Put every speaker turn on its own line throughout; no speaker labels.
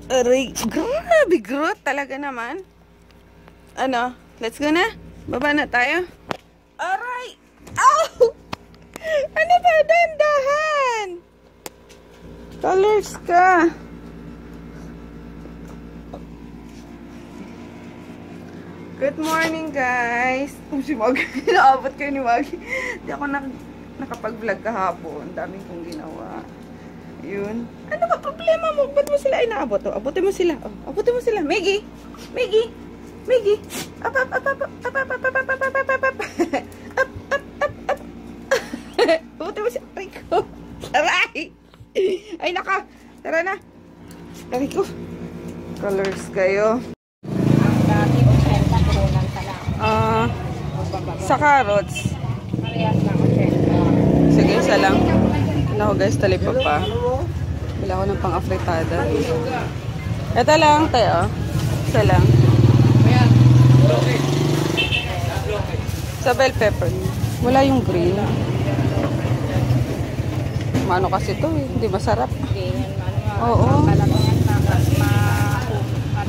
Aray, grabe, growth talaga naman. Ano? Let's go na? Baba na tayo? Aray! Ow! Ano ba? Dandahan! Colors ka. Good morning, guys. Si Mag, inaabot kayo ni Mag. Hindi ako nakapag-vlog kahapon. Daming kong ginawa. Yun. Ano ba problema mo? Ba't mo sila inaabot? Oh, abutin mo sila. Oh, abutin mo sila. Maggie! Maggie! Maggie! Up, up, up, up, up, up, up, up, up, up, up, up, up, up, up. Up, up, up, up. Abutin mo sila. Aray ko. Aray! Ay, naka. Tara na. Aray ko. Colors kayo. Sa carrots. Sige, isa lang. Wala ko guys, talipag pa. Wala ko ng pang-afritada. Ito lang, tayo. Isa lang. Sa bell pepper. Wala yung green. Mano kasi to eh. Hindi masarap. Oo.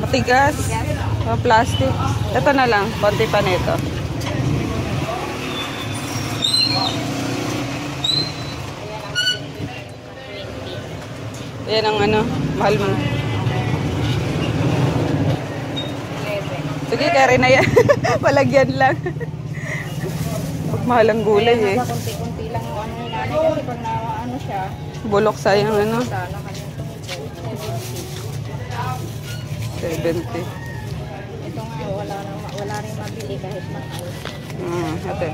Matigas. Plastic. Ito na lang. Konti pa nito. Yan ang ano. Mahal mo. Sige, carry na yan. Palagyan lang. Pag mahal ang gulay eh.
Kunti-kunti lang yung ano yung nanay kasi pag ano siya.
Bulok sayang ano. 70.
Ito nga, wala rin mabili kahit mahal.
Ate.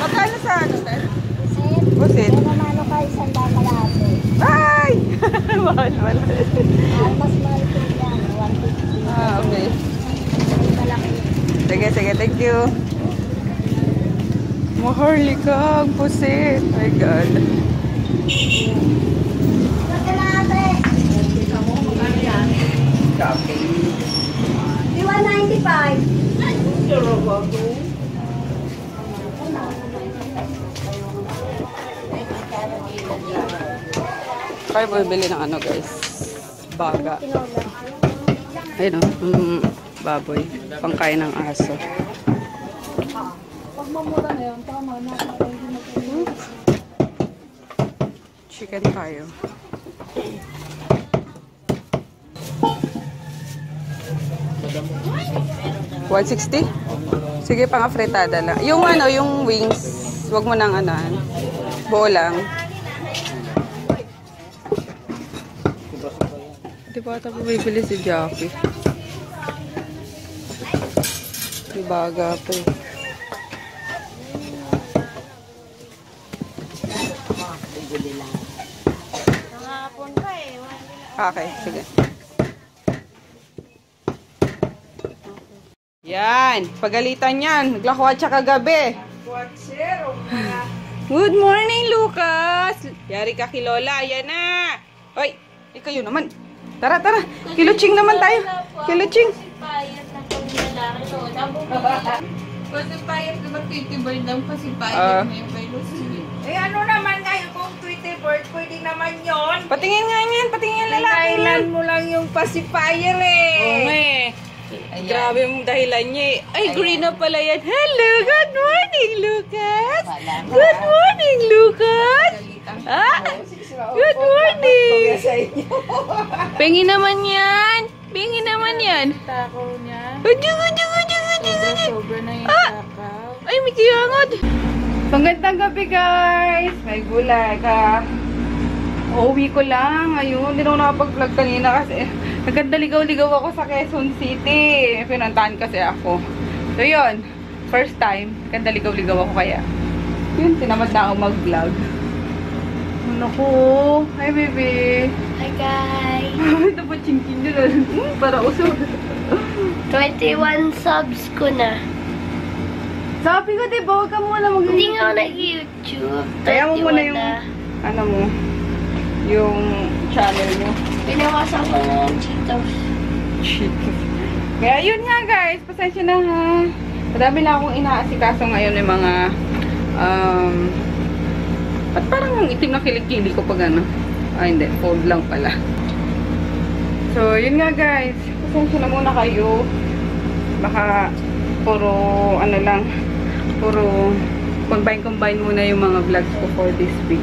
Magkano sa ano, Ted? Busit.
Kung namano ka, 100 kalahati.
Ay! Mahal.
Mas mahal ko yan, 150.
Okay.
Malaki.
Sige, thank you. Maharlika ang pusit. My God. Copy.
195.
Kaya bumibili ng ano guys. Baga. Ayun o. Baboy. Pangkain ng aso.
Pag mamura na yun, tama na.
Chicken tayo. $160? Sige, pang-afritada lang. Yung ano, yung wings, wag mo nang anahan. Buo lang. Di ba ata bumibili si Jackie? May baga pa eh. Okay, sige. Yan, pagalitan yan. Naglakwatsa kagabi. Good morning, Lucas. Yari ka kay Lola, yan na. Oy, kayo naman. Tara. Kiluching naman tayo. Kiluching.
Pasipayat naman titibay ng pasipayat may velocity.
Eh ano naman ngayon kung Twitter bird, pwede naman yon.
Patingin nga yan, patingin lalaki.
Kailan mo lang yung pacifier eh.
Oo nga eh. Grabe yung dahilan niya eh. Ay, green na pala yan. Hello, good morning, Lucas. Good morning, Lucas. Ah, good morning. Pengi naman yan. Pengi naman yan.
Takaw niya. Sobra na yung takaw.
Ay, may kiyangot. Magandang gabi, guys. May gulay ka. Uuwi ko lang. Ayun, hindi na ako nakapag-vlog kanina kasi nagkandaligaw-ligaw ako sa Quezon City. Pinuntahan kasi ako. So, yun. First time, nagkandaligaw-ligaw ako kaya. Yun, tinamad na ako mag-vlog. Ano ko? Hi, baby.
Hi, guys.
Ito pa chingkin yun. Para usog.
21 subs ko na.
Sabi ko, diba, huwag ka muna mag-YouTube.
Hindi nga ako nag-YouTube.
Kaya mo muna yung, ano mo, yung channel mo.
Pinawasan ko na ng Cheetos.
Cheetos. Kaya yun nga guys, pasensya na ha. Madami na akong inaasikaso ngayon ng mga ba't parang ang itim na kilikili ko pag ano? Hindi, fold lang pala. So, yun nga guys. Pasensya na muna kayo. Baka puro ano lang, puro combine muna yung mga vlogs ko for this week.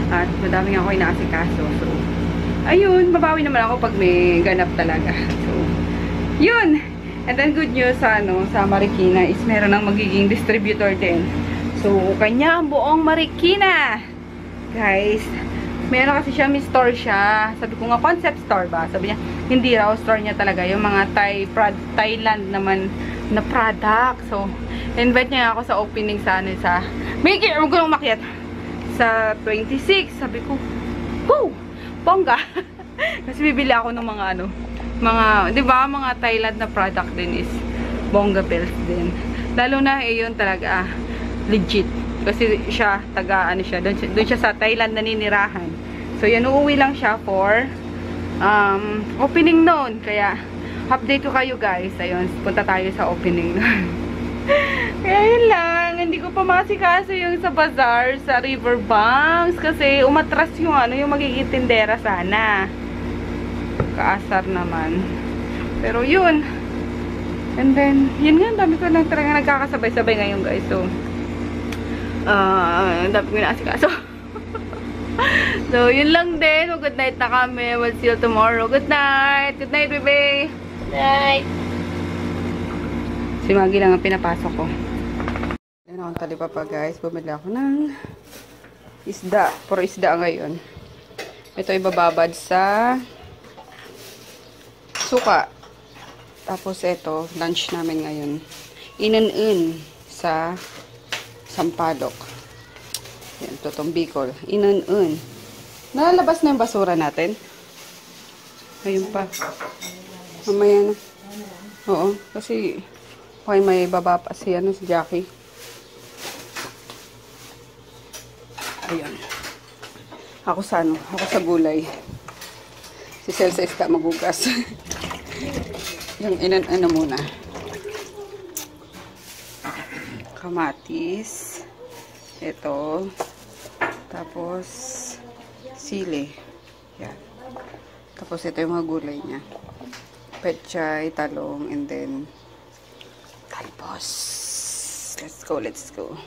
At madami nga ako inaasikaso. So, ayun, babawi naman ako pag may ganap talaga. So, yun! And then good news sa, sa Marikina is meron ng magiging distributor din. So, kanya ang buong Marikina! Guys, meron kasi siya, may store siya. Sabi ko nga, concept store ba? Sabi niya, hindi raw, store niya talaga. Yung mga Thailand naman na product. So, invite niya ako sa opening sa Miki, huwag ko nang makiat. Sa 26. Sabi ko, woo! Bongga! Kasi bibili ako ng mga di ba, mga Thailand na product din is bongga bells din. Lalo na, yun talaga, legit. Kasi siya, doon siya sa Thailand naninirahan. So, yan, uuwi lang siya for opening noon. Kaya, update ko kayo guys. Ayun, punta tayo sa opening noon. Kaya yun lang, hindi ko pa masikaso yung sa bazaar, sa Riverbanks. Kasi, umatras yung yung magiging tindera sana. Kaasar naman. Pero yun. And then, yun nga, dami ko lang talaga nagkakasabay-sabay ngayon guys. So, dami ko inaasikaso. So, yun lang din. Good night na kami. We'll see you tomorrow. Good night. Good night, baby.
Good night.
Si Maggie lang ang pinapasok ko. Yan akong talipa pa guys. Bumili ako ng isda. Puro isda ngayon. Ito ibababad sa suka. Tapos ito, lunch namin ngayon. In sa Sampalok. Yan, tutong Bicol. In. Nalalabas na yung basura natin. Ayun pa. Mamaya na. Oo, kasi okay, may baba pa si Jackie. Ayun. Ako sa gulay. Si Celsa isda magugas. Yung muna. Kamatis. Ito. Tapos sili. Yan. Tapos ito yung mga gulay niya. Pechay, talong, and then talbos. Let's go.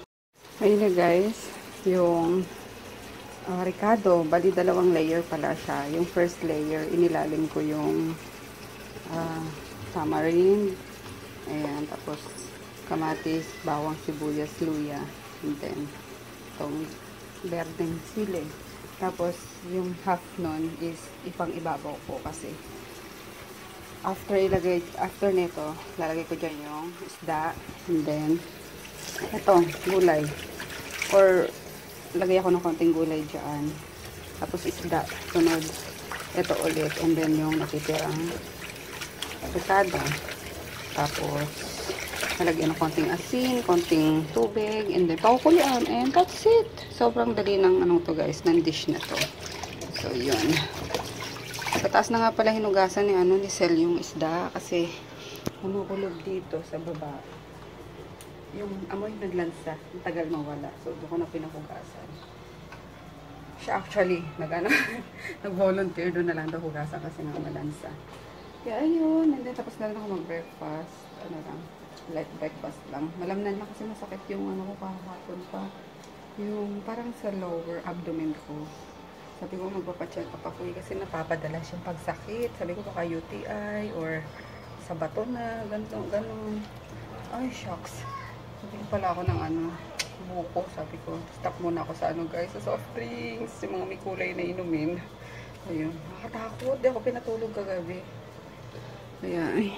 Ayun na guys. Yung ricado. Bali 2 layer pala siya. Yung first layer, inilalim ko yung tamarind. Ayan. Tapos kamatis, bawang, sibuyas, luya. And then itong berdeng sili. Tapos yung half nun is ipang ibabaw ko kasi after nito, lalagay ko dyan yung isda. And then ito, gulay. Or lagay ako ng konting gulay dyan. Tapos isda, sunod. Ito ulit. And then yung natitirang ricado. Tapos nalagyan ng konting asin, konting tubig, and then pakukulian, and that's it. Sobrang dali ng to guys, ng dish na to. So yun. Pagkataas na nga pala hinugasan ni Sel yung isda kasi kumukulog dito sa baba. Yung amoy naglansa, ang tagal mawala. So doon ko na pinahugasan. Siya actually nag-volunteer doon na lang daw hugasan kasi nga malansa. Kaya ayun, and then tapos na rin ako mag-breakfast. Light breakfast lang. Malamnan na kasi masakit yung ko kahapon pa. Yung parang sa lower abdomen ko. Sabi ko magpapacheck up ako kasi napapadala siyang pagsakit. Sabi ko baka UTI or sa bato na, ganun. Ay, shocks. Sabi ko pala ako ng buko. Sabi ko, stop muna ako sa guys, sa soft drinks, yung mga may kulay na inumin. Ayun, nakatakot. Di ako pinatulog kagabi. Ayan,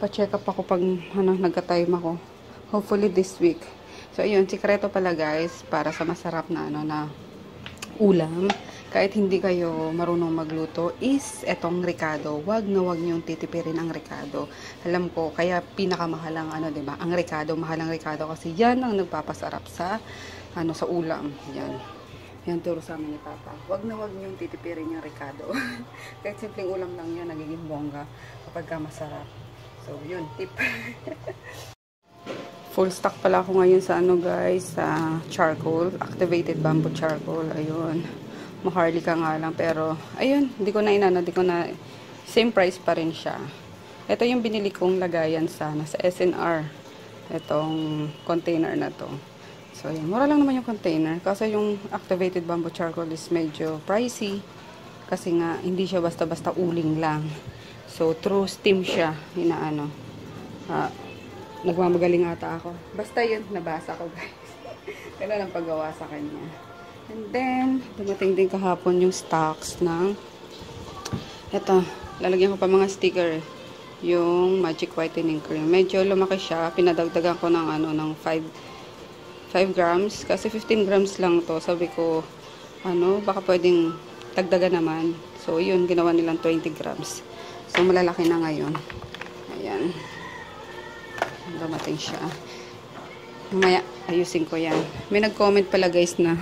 pa-check up ako pag nagka-time ako. Hopefully this week. So, ayun, sikreto pala guys, para sa masarap na na ulam. Kahit hindi kayo marunong magluto, is etong ricado. Wag niyong titipirin ang ricado. Alam ko, kaya pinakamahal ang diba? Ang ricado, mahal ang ricado kasi yan ang nagpapasarap sa sa ulam. Yan. Yan turo sa amin ni Papa. Wag niyong titipirin yung ricado. Kahit simpleng ulam lang yan, nagiging bongga kapag masarap. So, yun, tip. Full stock pala ako ngayon sa ano guys, sa charcoal, activated bamboo charcoal. Ayun. Maharlika nga lang pero ayun, hindi ko na same price pa rin siya. Ito yung binili kong lagayan sana sa SNR. Itong container na to. So ayun, mura lang naman yung container kasi yung activated bamboo charcoal is medyo pricey kasi nga hindi siya basta-basta uling lang. So through steam siya, inaano. Nagmamagaling ata ako. Basta yun, nabasa ko guys. Kailan ang paggawa sa kanya. And then, dumating din kahapon yung stocks ng eto, lalagyan ko pa mga sticker. Yung Magic Whitening Cream. Medyo lumaki siya. Pinadagdagan ko ng ano, ng 5 grams. Kasi 15 grams lang to. Sabi ko, ano, baka pwedeng dagdagan naman. So, yun, ginawa nilang 20 grams. So, malalaki na ngayon. Ayan. Dumating siya. Mamaya, ayusin ko yan. May nag-comment pala guys na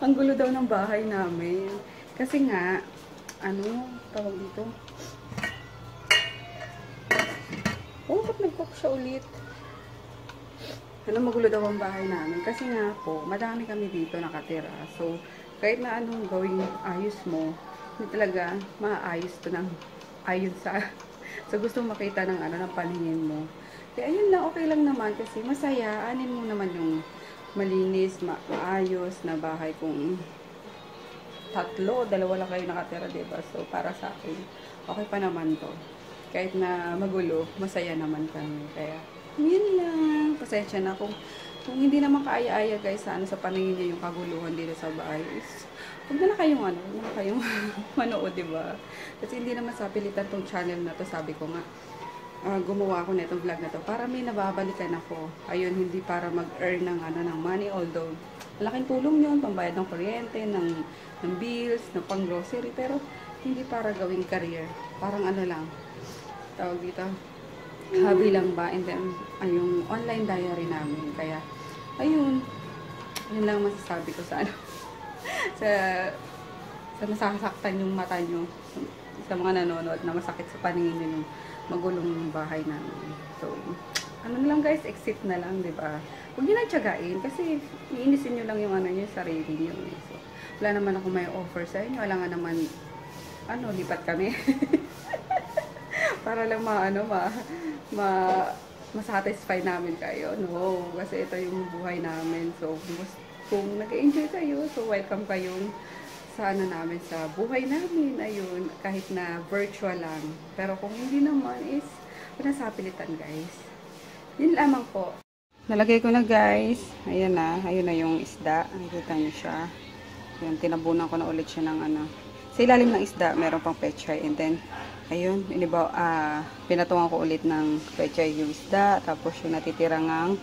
ang gulo daw ng bahay namin. Kasi nga, ano, tawag dito? Oh, ba't nag-cook siya ulit? Ano, magulo daw ang bahay namin. Kasi nga po, madami kami dito nakatira. So, kahit na anong gawing ayos mo, hindi talaga maayos to ng ayon sa gusto makita ng ano, ng paningin mo. Kaya ayun lang, okay lang naman kasi masaya. Anin mo naman yung malinis, maayos na bahay kung 3, 2 lang kayo nakatira, diba? So, para sa akin, okay pa naman to. Kahit na magulo, masaya naman kami. Kaya, yun lang. Pasensya na kung hindi naman kaaya-aya guys sa paningin niyo yung kaguluhan dito sa bahay. Huwag na kayong manood, diba? Kasi hindi naman sa pilitan tong channel na to, sabi ko nga. Gumawa ako na itong vlog na to para may nababalikan ako. Ayun, hindi para mag-earn ng money, although malaking tulong yun, pambayad ng kuryente, ng bills, ng pang-grocery, pero hindi para gawing career. Parang ano lang, tawag dito, hobby lang ba? And then, yung online diary namin. Kaya, ayun, yun lang masasabi ko sa sa masasaktan yung mata nyo, sa mga nanonood na masakit sa paningin nyo yung magulong bahay namin. So, ano lang guys, exit na lang, diba? Huwag nyo lang tiyagain kasi iinisin nyo lang yung yung sarili nyo. So, wala naman ako may offer sa inyo. Wala nga naman, lipat kami. Para lang masatisfy namin kayo. No, kasi ito yung buhay namin. So, kung nag-enjoy kayo, so welcome kayong sa namin, sa buhay namin. Ayun, kahit na virtual lang. Pero kung hindi naman is, wala sa pilitan guys. Yun lamang po. Nalagay ko na guys. Ayan na yung isda. Nakikita niyo siya. Ayan, tinabunan ko na ulit siya ng sa ilalim ng isda, meron pang pechay. And then, ayun, pinatungan ko ulit ng pechay yung isda. Tapos yung natitirang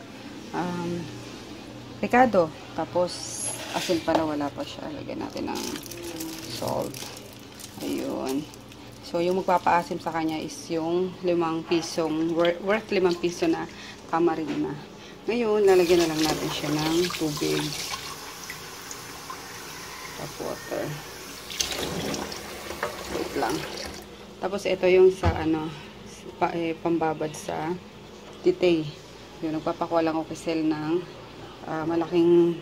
ricado. Tapos, asin pala, wala pa siya. Lagyan natin ng salt. Ayun. So, yung magpapaasim sa kanya is yung 5 pisong, worth 5 piso na camarina. Ngayon, lalagyan na lang natin siya ng tubig. Tap water. Wait lang. Tapos, ito yung sa, pambabad sa titay. Yung nagpapakuha lang ako kisel ng malaking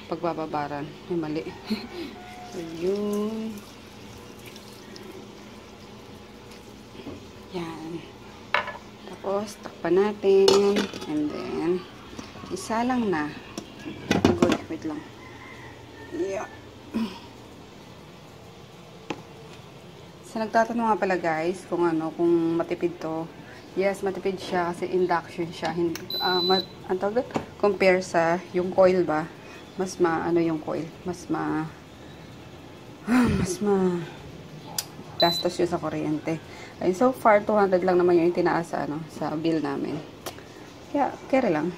pagbababaran. Ay, mali. So, yun. Yan. Tapos, takpan natin. And then, isa lang na. Good. Wait lang. Yeah. So, nagtatanong nga pala guys, kung matipid to. Yes, matipid siya kasi induction siya. Compare sa yung coil ba? Mas yung coil. Mas gastos yun sa kuryente. Ay, so far, 200 lang naman yung tinaas sa bill namin. Kaya, kere lang.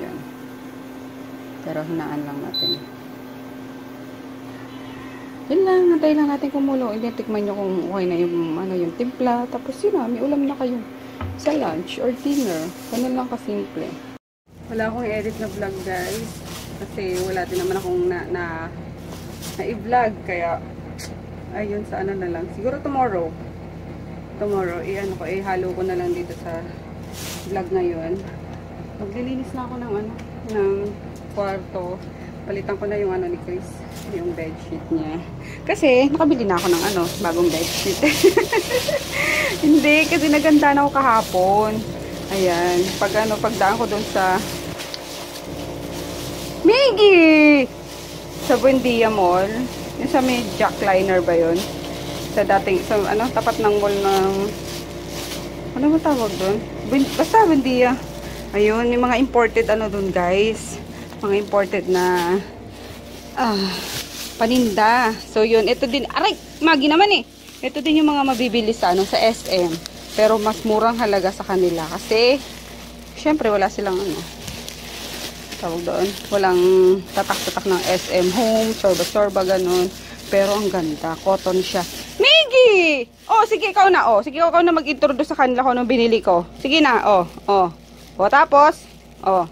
Yan. Pero hinaan lang natin. Yun lang, natay lang natin kumulo. Hindi, tikman nyo kung okay na yung timpla. Tapos yun may ulam na kayo sa lunch or dinner. Ganun lang kasimple. Wala akong edit na vlog guys. Kasi wala din naman akong na-i-vlog. Kaya, ayun, sa na lang. Siguro tomorrow. Ihalo ko na lang dito sa vlog ngayon. Maglilinis na ako ng ano, ng kwarto. Palitan ko na yung ano ni Chris, yung bedsheet niya. Kasi nakabili na ako ng ano, bagong bedsheet. Hindi, kasi naganda na ako kahapon. Ayan, pagdaan ko doon sa Miggy! Sa Buendia Mall. Yung sa may Jackliner ba yun? Sa dating, sa ano, tapat ng mall ng, ano ba tawag doon? Basta Buendia. Ayun, yung mga imported ano doon guys. Mga imported na paninda. So yun, ito din, aray, magi naman eh. Ito din yung mga mabibili sa ano, sa SM. Pero mas murang halaga sa kanila kasi syempre wala silang ano, tawag doon, walang tatak-tatak ng SM home, sorba-sorba ganun. Pero ang ganda, cotton siya. Miggy! Oh, sige ikaw na, oh. Sige ikaw na mag-introduce sa kanila ko nung binili ko. Sige na, oh. Oh. O tapos, oh.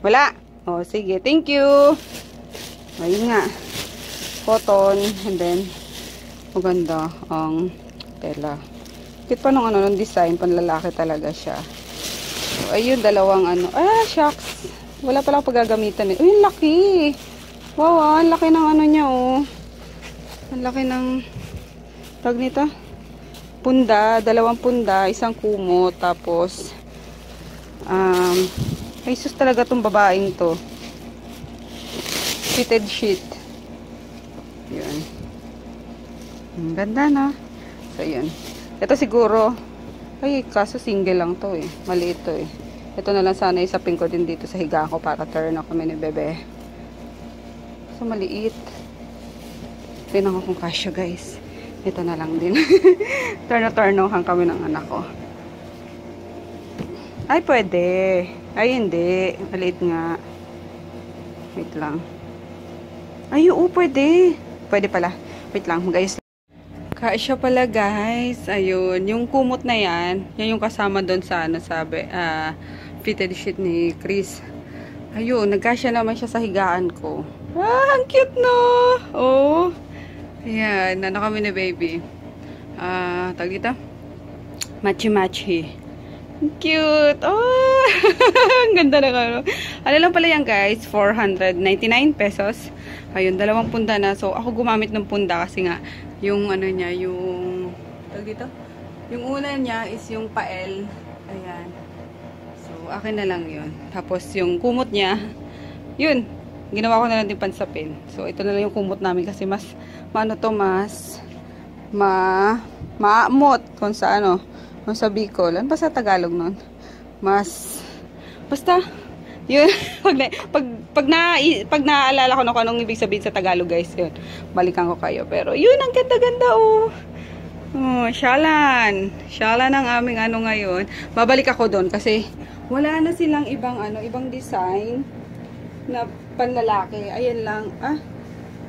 Wala. Oh, sige, thank you. Ayun nga. Cotton, and then maganda ang tela. Kit pa nung ano, nung design, panlalaki talaga siya. So, ayun, dalawang ano. Shucks. Wala palang paggagamitan eh. Uy, ang laki. Wow, ang laki ng ano niya, oh. Ang laki ng, tag nito, punda, 2 punda, 1 kumot, tapos, ay sus talaga tong babaeng to. Fitted sheet. Yun. Ang ganda na. So, yun. Ito siguro, ay, kaso single lang to eh. Maliit to eh. Ito na lang sana isapin ko din dito sa higa ko para turn ako kami ni bebe. So, maliit. Tinan ko kung kasya guys. Ito na lang din. Turn-turnohan kami ng anak ko. Ay, pwede. Ay, hindi. Maliit nga. Wait lang. Ay, oo, pwede. Pwede pala. Wait lang, mag-ayos. Kasya pala guys. Ayun. Yung kumot na yan, yan yung kasama doon sa, ano, sabi, fitted sheet ni Chris. Ayun, nagkasya naman siya sa higaan ko. Ang cute no! Oh. Ayan, ano kami ni baby. Tawag dito? Machi-machi. Cute! Oh! Ang ganda na ano. Ano lang pala yan guys, 499 pesos. Ayun, 2 punda na. So, ako gumamit ng punda kasi nga, yung ano niya, yung, tawag dito? Yung una niya is yung pael. Ayan. So, akin na lang yun. Tapos, yung kumot niya, yun. Ginawa ko na lang din pansapin. So, ito na lang yung kumot namin kasi mas, maano to, mas, maamot kung sa ano, kung sa Bicol. Ano ba sa Tagalog nun? Mas, basta, yun, pag naaalala ko na kung anong ibig sabihin sa Tagalog, guys, yun, balikan ko kayo. Pero, yun, ang ganda-ganda, oh. Oh, syalan. Syalan ang aming ano ngayon. Babalik ako doon kasi wala na silang ibang ano, ibang design na panlalaki. Ayan lang.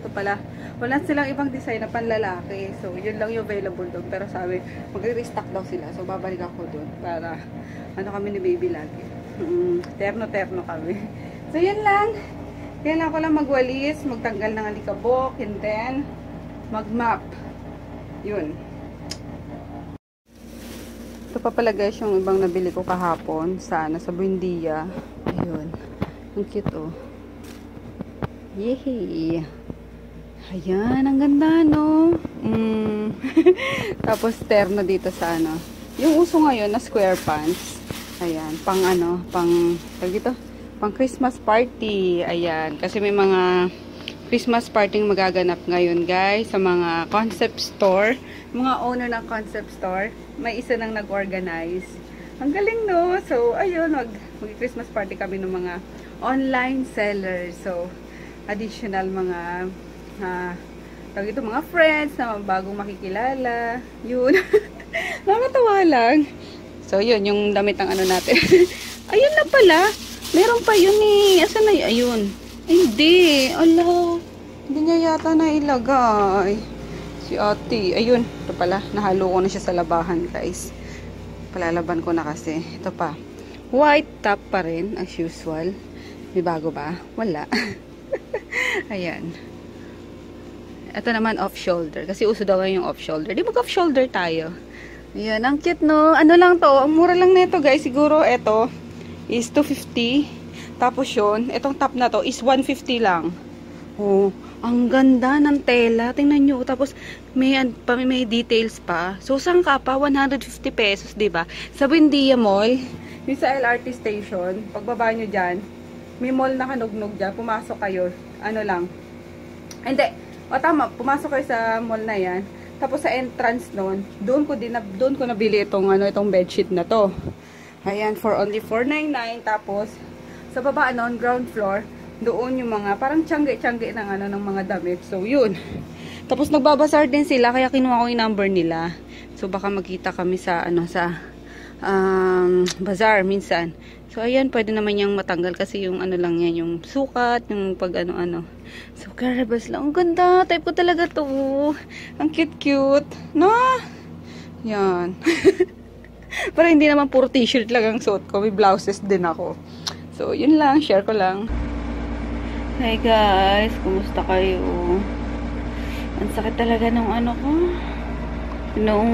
Ito pala. Wala silang ibang design na panlalaki. So, yun lang yung available doon. Pero sabi, magre-restock daw sila. So, babalik ako doon para ano kami ni baby lagi. Terno-terno kami. So, yun lang. Kailangan ko lang magwalis, magtanggal ng alikabok, and then mag-map. Yun. Ito pa pala guys yung ibang nabili ko kahapon sa Buendia. Ayun. Ang cute oh. Yehey. Ayan, ang ganda no. Tapos terno dito sa ano. Yung uso ngayon na square pants. Ayan, pang ano, pang dito, pang Christmas party. Ayan, kasi may mga Christmas party magaganap ngayon guys sa mga concept store. Mga owner ng concept store, may isa nang nag-organize. Ang galing no. So, ayun, mag-Christmas party kami ng mga online sellers. So, additional mga tawag ito, mga friends na bagong makikilala. Yun. Nakakatawa lang. So, yun, yung damit ng ano natin. Ayun na pala. Meron pa yun eh. Asan na yun? Ayun. Ay, hindi. Ala. Hindi niya yata na ilagay. Si ate. Ayun. Ito pala. Nahalo ko na siya sa labahan, guys. Palalaban ko na kasi. Ito pa. White top pa rin, as usual. May bago ba? Wala. Ayan. Ito naman off-shoulder. Kasi uso daw yung off-shoulder. Di mag-off-shoulder tayo. Ayan, ang cute no. Ano lang to, ang mura lang nito guys. Siguro ito is 250. Tapos yun, itong top na to is 150 lang. Oh, ang ganda ng tela. Tingnan nyo. Tapos may details pa. So, saan ka pa? 150 pesos, diba? Sa Buendia Mall, yung sa LRT station, pagbaba nyo dyan, may mall na kanugnog dyan. Pumasok kayo. Ano lang. Hindi. O tama, pumasok kayo sa mall na yan. Tapos sa entrance nun, doon ko nabili itong bedsheet na to. Ayan, for only 499. Tapos, sa baba nun, ground floor, doon yung mga, parang tiyangge-tiyangge ng mga damit. So, yun. Tapos, nagbabasar din sila, kaya kinuha ko yung number nila. So, baka magkita kami sa, bazaar minsan. So, ayan, pwede naman niyang matanggal kasi yung lang yan, yung sukat, yung pag ano. So, karabas lang. Ang ganda. Type ko talaga to. Ang cute-cute. No? Yan. Para hindi naman puro t-shirt lang ang suot ko. May blouses din ako. So, yun lang. Share ko lang. Hi guys. Kumusta kayo? Ang sakit talaga ng ko. Nung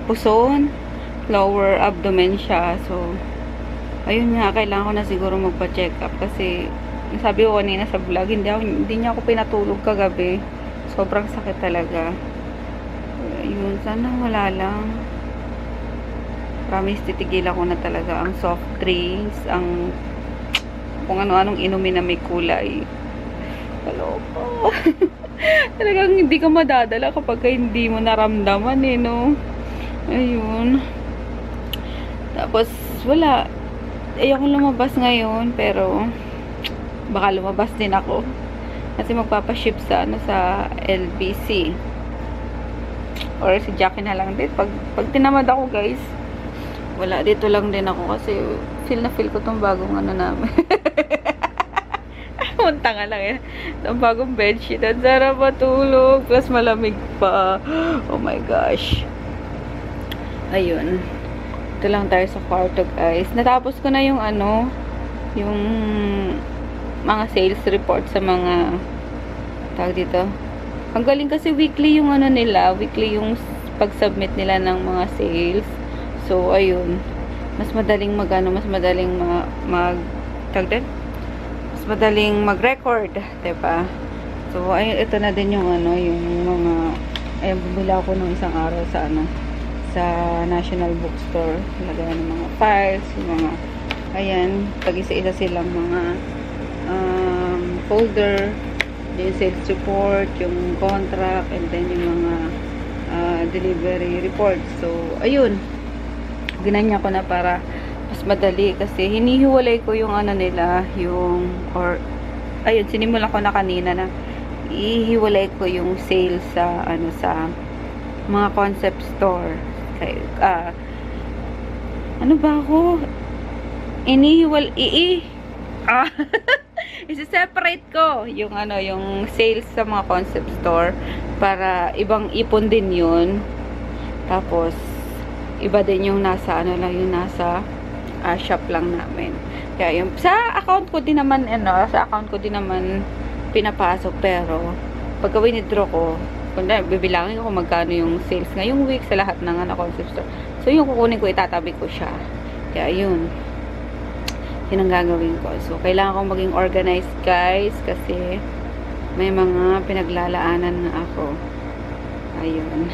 puson. Lower abdomen siya. So, ayun nga, kailangan ko na siguro magpa-check up kasi sabi ko kanina sa vlog, hindi niya ako pinatulog kagabi. Sobrang sakit talaga. Ayun, sana wala lang. Promise, titigilan ko na talaga ang soft drinks, ang kung ano-anong inumin na may kulay. Kaloko. Talagang hindi ka madadala kapag hindi mo naramdaman no. Ayun. Tapos, wala. Ayoko lumabas ngayon, pero baka lumabas din ako. Kasi magpapaship sa, sa LBC. Or si Jackie na lang din. Pag tinamad ako, guys, wala, dito lang din ako kasi feel ko tong bagong namin. Punta nga lang eh. Itong bagong bedsheet. Ang sarap matulog. Plus malamig pa. Oh my gosh. Ayun. Ito lang tayo sa kwarto guys. Natapos ko na yung yung mga sales report sa mga tawag dito. Ang galing kasi weekly yung nila, weekly yung pag-submit nila ng mga sales. So ayun, mas madaling mas madaling mas madaling mag-record, 'di ba? So ayun, ito na din yung yung mga ayun, bumili ako nung isang araw sa sa National Bookstore. Lagayan ng mga files, yung mga ayan, pag-isa-isa silang mga folder, yung sales report, yung contract, and then yung mga delivery report. So, ayun, ginanya ko na para mas madali kasi hinihiwalay ko yung nila, yung ayun, sinimulan ko na kanina na ihiwalay ko yung sales sa sa mga concept store. Ano ba ako? Isi-separate ko yung yung sales sa mga concept store para ibang ipon din yun. Tapos iba din yung nasa yung nasa shop lang namin. Kaya yung sa account ko din naman pinapasok, pero pagka withdraw ko, bibilangin ko kung magkano yung sales ngayong week sa lahat ng concept store. So, yung kukunin ko, itatabi ko siya. Kaya, yun. Yun ang gagawin ko. So, kailangan kong maging organized, guys, kasi may mga pinaglalaanan na ako. Ayun.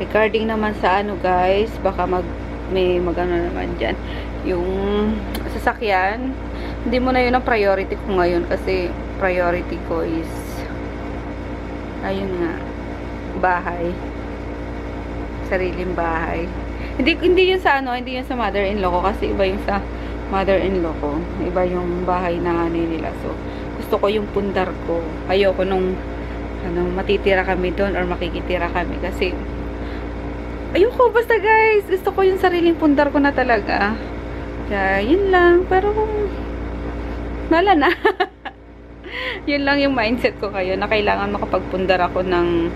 Regarding naman sa guys, baka may magano naman dyan. Yung sasakyan, hindi mo na yun ang priority ko ngayon kasi priority ko is ayun nga, bahay. Sariling bahay. Hindi yun sa hindi yun sa mother-in-law ko kasi iba yung sa mother-in-law ko. Iba yung bahay na nila. So, gusto ko yung pundar ko. Ayoko nung matitira kami doon or makikitira kami kasi ayoko, basta guys, gusto ko yung sariling pundar ko na talaga. Kaya, yun lang. Pero wala na. Yun lang yung mindset ko kayo na kailangan makapagpundar ako ng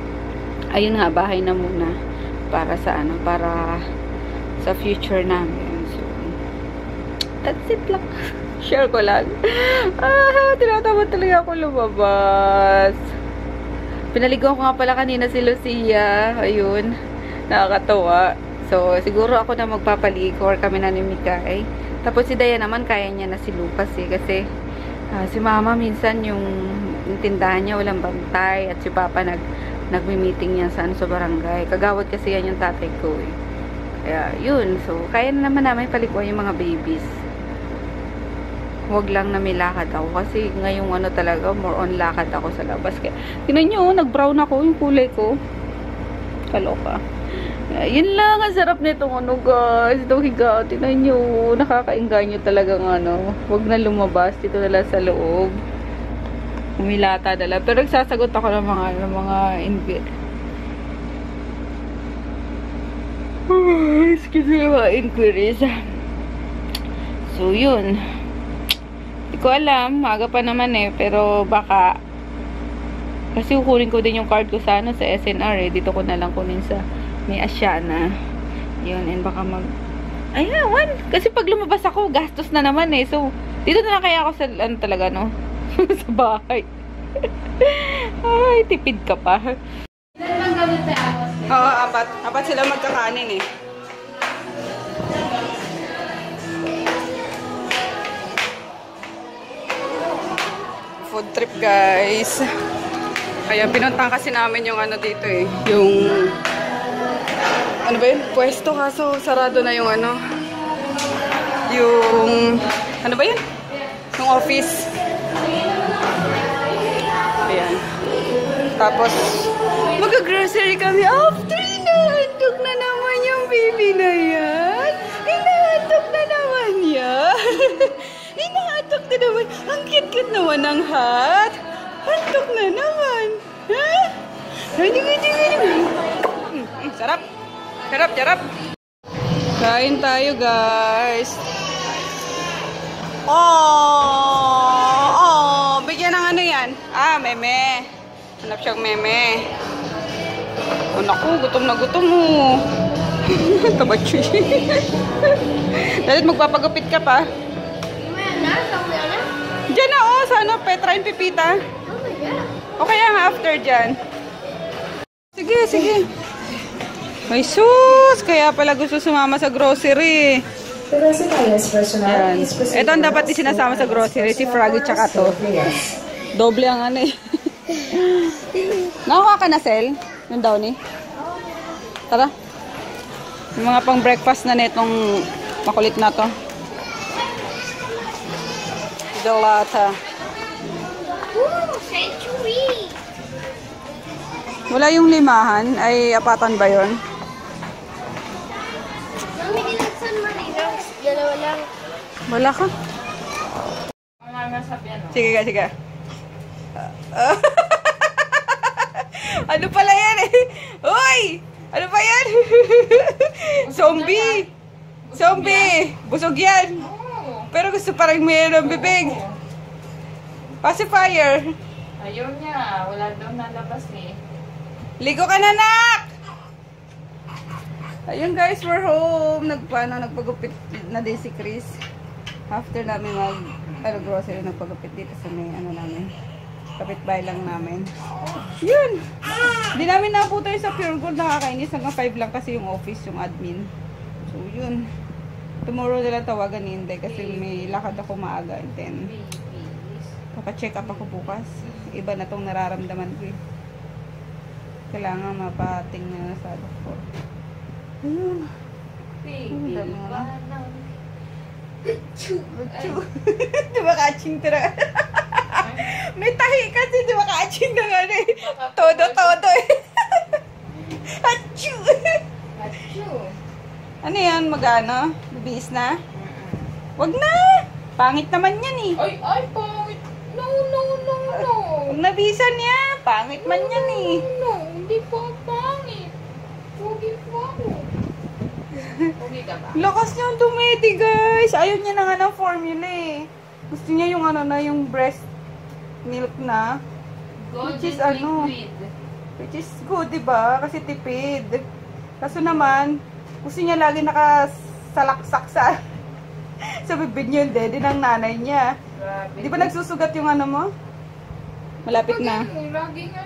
ayun nga, bahay na muna para sa para sa future namin. So, that's it lang. Share ko lang. Tinatamad talaga ako lumabas. Pinaligaw ko nga pala kanina si Lucia. Ayun. Nakakatawa. So, siguro ako na magpapalikor kami na ni Mikay. Tapos si Daya naman, kaya niya na si Lucas eh. Kasi si Mama minsan yung tindahan niya walang bantay. At si Papa nagmi-meeting yan sa barangay. Kagawad kasi yan yung tatay ko eh. Kaya, yun. So, kaya na naman namin palikuan yung mga babies. Huwag lang na may lakad ako. Kasi ngayong ano talaga, more on lakad ako sa labas. Kaya, tinan nyo, nag-brown ako yung kulay ko. Kaloka. Yun lang, ang sarap nitong ano guys. Itong higa, tinan nyo. Nakakainganyo talagang ano. Huwag na lumabas. Dito na lang sa loob. Umilata na lang. Pero nagsasagot ako ng mga excuse me, mga inquiries. So, yun. Hindi ko alam. Maaga pa naman eh. Pero baka kasi kukunin ko din yung card ko sa SNR eh. Dito ko na lang kunin sa may Asiana. Yun. And baka Ayan. Kasi pag lumabas ako, gastos na naman eh. So, dito na lang kaya ako sa talaga no? sa bahay. Ay, tipid ka pa. Oo, apat sila magkakanin eh. Food trip guys. Kaya pinuntahan kasi namin yung ano dito eh. Yung ano ba yun? Pwesto kaso sarado na yung ano. Yung ano ba yun? Yung office. Ayan. Tapos mag-grocery kami after. Inahandog na naman yung baby na yan. Inahandog na naman yan. Inahandog na naman. Ang cute-cute naman ng hat. Handog na naman. Ha? Sarap. Sarap. Kain tayo guys. Oh, bigyan ng ano yan? Meme. Hanap siyang meme. Oh, naku, gutom na gutom mo. Tabatsi. Dalit magpapagupit ka pa. Diyan na oh, sana Petra yung pipita. O kaya nga after dyan. Sige. Ay sus, kaya pala gusto sumama sa grocery. Yan. Ito ang dapat sinasama sa grocery, si Froggy tsaka to. Doble ang ano eh. Nakuha ka na, Sel? Yung downy? Tara. Yung mga pang breakfast na netong makulit na to. Gelata.
Century!
Wala yung limahan. Ay, apatan ba yun?
Mami, nilagsan mo rin. Dalawa lang.
Wala ka? Sige. Ano pala yan eh? Uy! Ano pa yan? Zombie! Busog yan! Pero gusto parang mayroon bibig. Pacifier.
Ayaw niya. Wala daw nalabas eh.
Ligo ka na, nak! Ayun guys, we're home. Nagpagupit na din si Chris. After namin grocery, nagpagupit dito sa may namin. Kapitbahay lang namin. Yun! Hindi namin naputo yung sa Pure Gold. Nakakainis. Hanggang 5 lang kasi yung office, yung admin. So, yun. Tomorrow nila tawagan ni Inday kasi may lakad ako maaga. And then, papacheck up ako bukas. Iba na tong nararamdaman ko eh. Kailangan mapating na sa doktor. Ayun. Diba kaching tira? May tahi kasi diba kaching na nga eh. Todo eh. Achoo! Ano yan? Magano? Bibis na? Wag na! Pangit naman yan eh.
Ay, pangit. No.
Huwag nabisan niya. Pangit man yan eh.
No, hindi po pangit. Pugi po ako. Pugi ka ba?
Lakas niyang dumedi guys. Ayaw niya na nga ng formula eh. Gusto niya yung yung breast milk na.
Golden
Which is
liquid.
Which is good, diba? Kasi tipid. Kaso naman, gusto niya lagi nakasalaksak sa bibig niya yung dede ng nanay niya.
Grabe.
Di ba nagsusugat yung mo? Malapit na.
Lagi nga,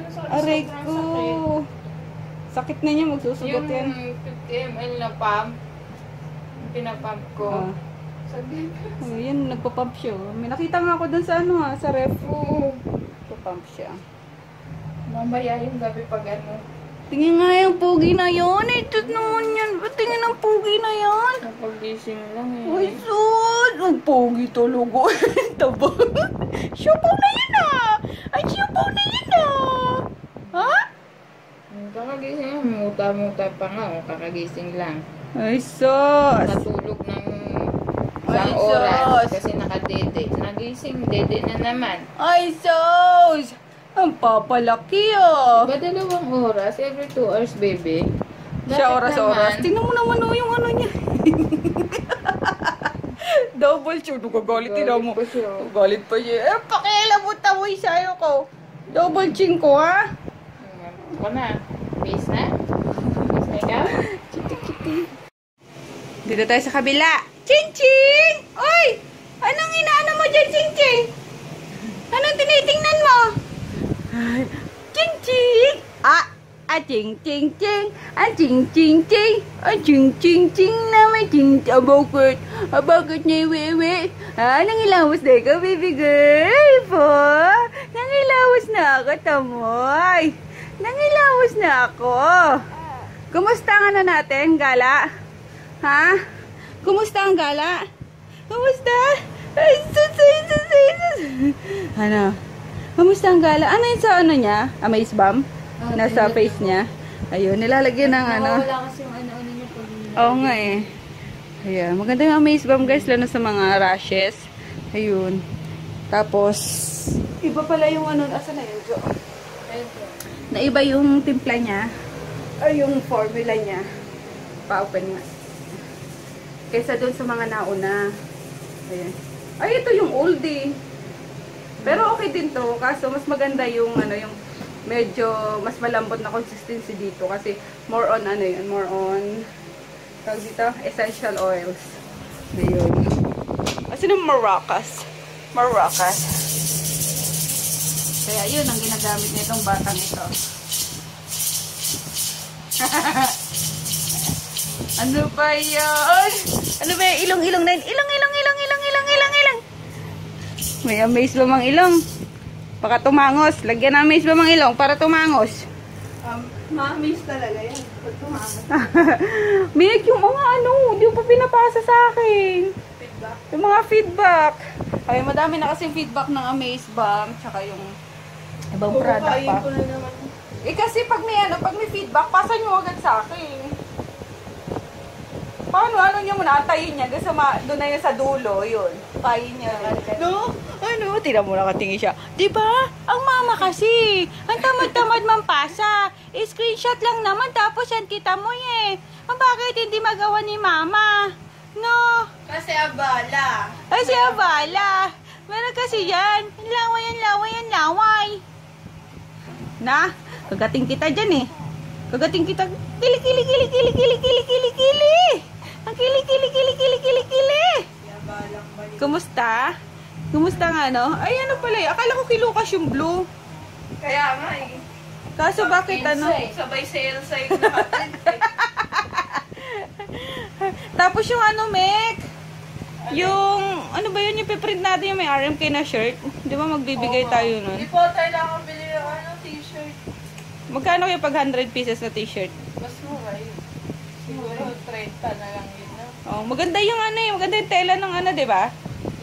sa
Aray
sobrang
ko.
sakit.
Sakit na niya, magsusugat
Yung
yan.
50 ml na pump, pinapump ko.
Ah.
Sabi
Oh, yan, nagpa-pump siya. Oh. May nakita nga ako dun sa ano ha, sa ref.
ko,
Nagpa-pump siya.
mamaya yung gabi pag ano,
Tingin nga yung pugi na yun. Ito naman yan. Ba't tingin ang pugi na yan?
napagising lang
Ay,
eh.
sus! Ang pogi talaga. Taba. Siyapaw na yan ah! Ay, siyapaw na yan ah! Ha?
Kakagising lang, muta-muta pa nga, kakagising lang.
Ay, sus!
Natulog ng
Ay,
isang oras
sus.
kasi nakadede. Nagising, dede na naman.
Ay, sus! Ang papalaki ah!
Ba 2 oras? Every 2 hours, baby?
Siya
Bakit
oras-oras.
naman?
Tingnan mo naman oh, yung ano niya. Double chew. Nagagalit din mo.
Galit pa siya.
Galit pa siya. Eh, pakialam mo tamoy sa'yo ko. Double chin ko, ha?
Ako na. Peace na? Peace na ikaw?
Dito tayo sa kabila. Ching-ching! Oy! Anong inaano mo dyan, ching-ching? Anong tinitingnan mo? Ching-ching! Ching-ching-ching! Ching-ching-ching! Ching-ching-ching na may ching... Bakit? Bakit niya iwiwi? Nangilawas na ikaw, baby girl po? Nangilawas na ako, tamoy. Nangilawas na ako. Kumusta nga na natin, gala? Ha? Kumusta ang gala? Kumusta? Ay, sus. Ano? Kumusta ang gala? Ano yun sa ano niya? Amaze bomb? Nasa face niya. Ayun, nilalagyan ng ano.
Wala kasi yung ano-ano niya pag
Oo nga eh. Ayan, maganda yung amaze bomb guys, lalo sa mga rashes. Ayun. Tapos, iba pala yung ano, asa na yun? Naiba yung timpla niya. Ay, yung formula niya. Pa-open nga. Kaysa dun sa mga nauna. Ayan. Ay, ito yung oldie. Pero okay din to. Kaso, mas maganda yung ano, yung medyo mas malambot na consistency dito. Kasi, more on ano yun, more on, tawag dito, essential oils. Ayun. Kasi ng maracas. Maracas. Kaya yun ang ginagamit nitong batang ito. Ano ba yun? Ano ba yun? Ilong na yun? Ilong. May amaze ba mang ilong? Baka tumangos. Lagyan ng amaze ba mang ilong para tumangos? Ma-amaze talaga yan. Pag tumangos. Mick, yung mga ano, hindi mo pa pinapasa sa akin. Feedback? Yung mga feedback. Ay, madami na kasing feedback ng Amaze Bomb. Tsaka yung ibang product pa.
ko na naman.
Eh kasi pag may feedback, pasa nyo agad sa akin. Paano? Ano nyo muna? Antayin niya. Doon na yun sa dulo. Yun. Tayin niya. No? Ano? Tira mo nakatingin siya. Diba? Ang mama kasi. Ang tamad-tamad mampasa. Screenshot lang naman. Tapos yan kita mo eh. Bakit hindi magawa ni mama? No?
Kasi abala.
Ay, siya bala. Meron kasi yan. Laway. Na? Kagating kita dyan eh. Kagating kita. Kili. Ang kili. Kumusta? Kumusta nga no? Ay, ano pala eh. Akala ko kay Lucas yung blue.
Kaya nga eh.
Kaso bakit ano?
Sabay sale sa'yo natin.
Tapos yung ano, Mek? Yung, ano ba yun? Yung piprint natin yung may RMK na shirt. Di ba magbibigay tayo nun?
Hindi po tayo nakabili ng t-shirt.
Magkano kayo pag 100 pieces na t-shirt?
Mas mura yun. Siguro 30 na lang yun. No?
Oh, maganda yung ano eh. Maganda yung tela ng ano, di ba?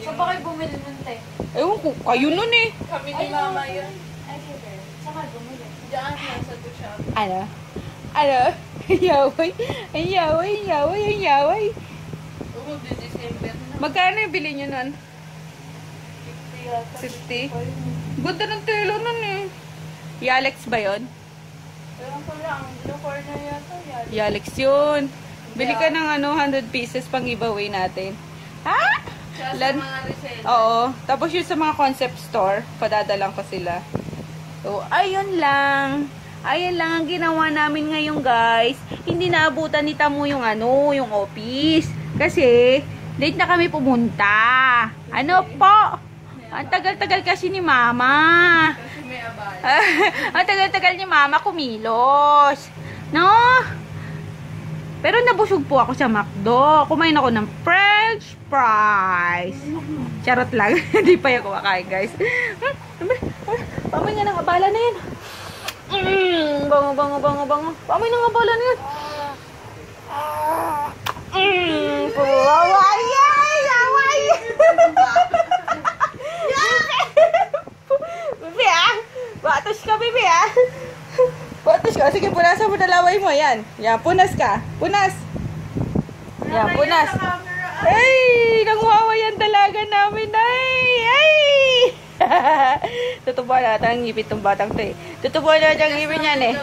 Saan ba kayo bumili nun, te?
Ewan ko, kayo nun eh.
Kami ni mama yun.
Ay, sige. Saan ka bumili?
Diyan, nasa to shop.
Ano? Yaway.
December na.
Magkano yung bili nyo nun?
50 yata.
50? Ganda ng tela nun eh. Yalex ba yun?
Ewan ko lang. Locor na yata yan.
Yalex yun. Bili ka ng ano, 100 pieces pang giveaway natin. Ha?
Siya sa
Lan-
mga resell.
Oo. Tapos yun sa mga concept store, padadalang ko sila. So, ayun lang. Ayun lang ang ginawa namin ngayon, guys. Hindi naabutan ni Tamu yung ano, yung office. Kasi, late na kami pumunta. Ano po? Ang tagal-tagal kasi ni Mama.
Kasi may abala.
Ang tagal-tagal ni Mama kumilos. No? Pero nabusog po ako sa McDo. Kumain ako ng French fries. Charot lang. Hindi pa yung kumakain, guys. Pamoy nga ng abala na yan. Bango, bango, bango, bango. Pamoy ng abala na yan. Away! Away! Bibi, ah! Batos ka, Bibi, ah! Batos ka. Sige, punasan mo na laway mo. Yan. Yan, punas ka. Punas. Yan, punas. Ay! Nangwawayan talaga namin, ay! Ay! Tutubuan natin ang ngipin itong batang to eh. Tutubuan natin ang ngipin yan eh.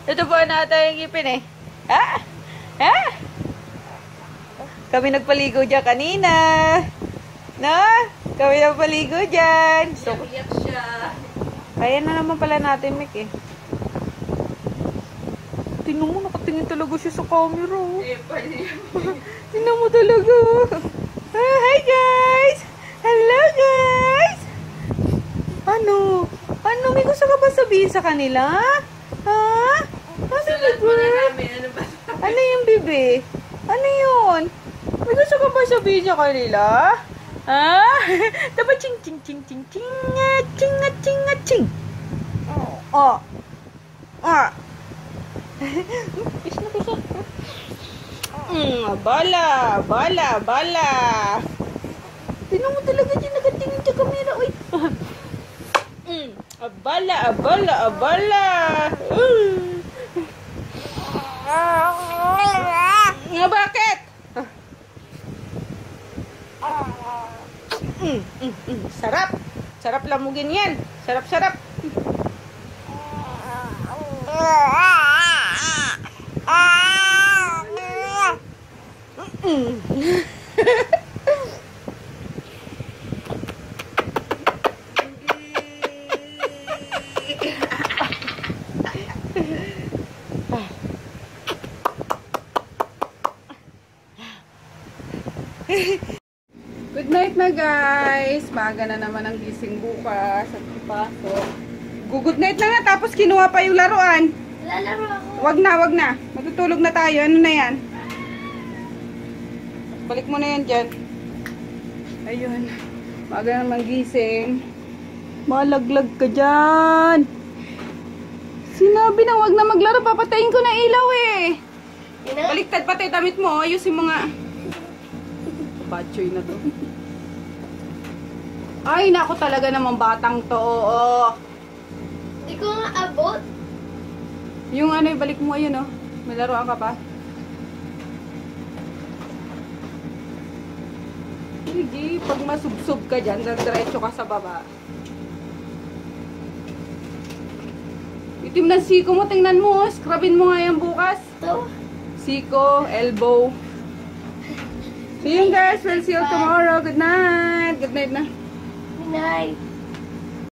Tutubuan natin ang ngipin eh. Ha? Ha? Kami nagpaligo dyan kanina. No? Kami nagpaligo dyan. So,
Iyak siya.
kaya na naman pala natin, Mick eh. Tingnan mo, nakatingin talaga siya sa camera. Oh. Tingnan mo talaga. Hi guys! Hello guys! Ano? Ano? May gusto ka ba sabihin sa kanila? Ha? Ano
Sulat mo na namin. Ano ba?
Ano yung bebe? Ano yun? May gusto ka ba sabihin sa kanila? Ha? Taba ching ching ching ching ching ching ching ching. Oh. Ah. Kiss na kiss. Bala, bala, bala. Tingnan mo talaga dyan, nagatingin sa camera. Uy. Abala, abala, abala. Nga, bakit? Sarap. Sarap lamugin yan. Sarap, sarap. Good night na guys. Maaga na naman ang gising bukas at pasok. Good night na nga tapos kinuha pa yung laruan.
Lalaro ako.
Wag na, wag na. Matutulog na tayo. Ano na yan? Balik mo na yan dyan. Ayun. Maaga na naman gising. Malaglag ka dyan. Sinabi na wag na maglaro. Papatayin ko na ilaw eh. Baliktad pati damit mo. Ayusin mo nga. Batchoy na to. Ay, naku talaga namang batang to. Oo.
Hindi ko nga abot.
Yung ano, balik mo ayun, oh. May laruan ka pa. Sige, pag masubsob ka dyan, diretso ka sa baba. Itim na siko mo, tingnan mo, oh. Scrubin mo nga yan bukas.
Ito.
Siko, elbow. See you guys, we'll see you tomorrow. Good night. Good night na.
Good night.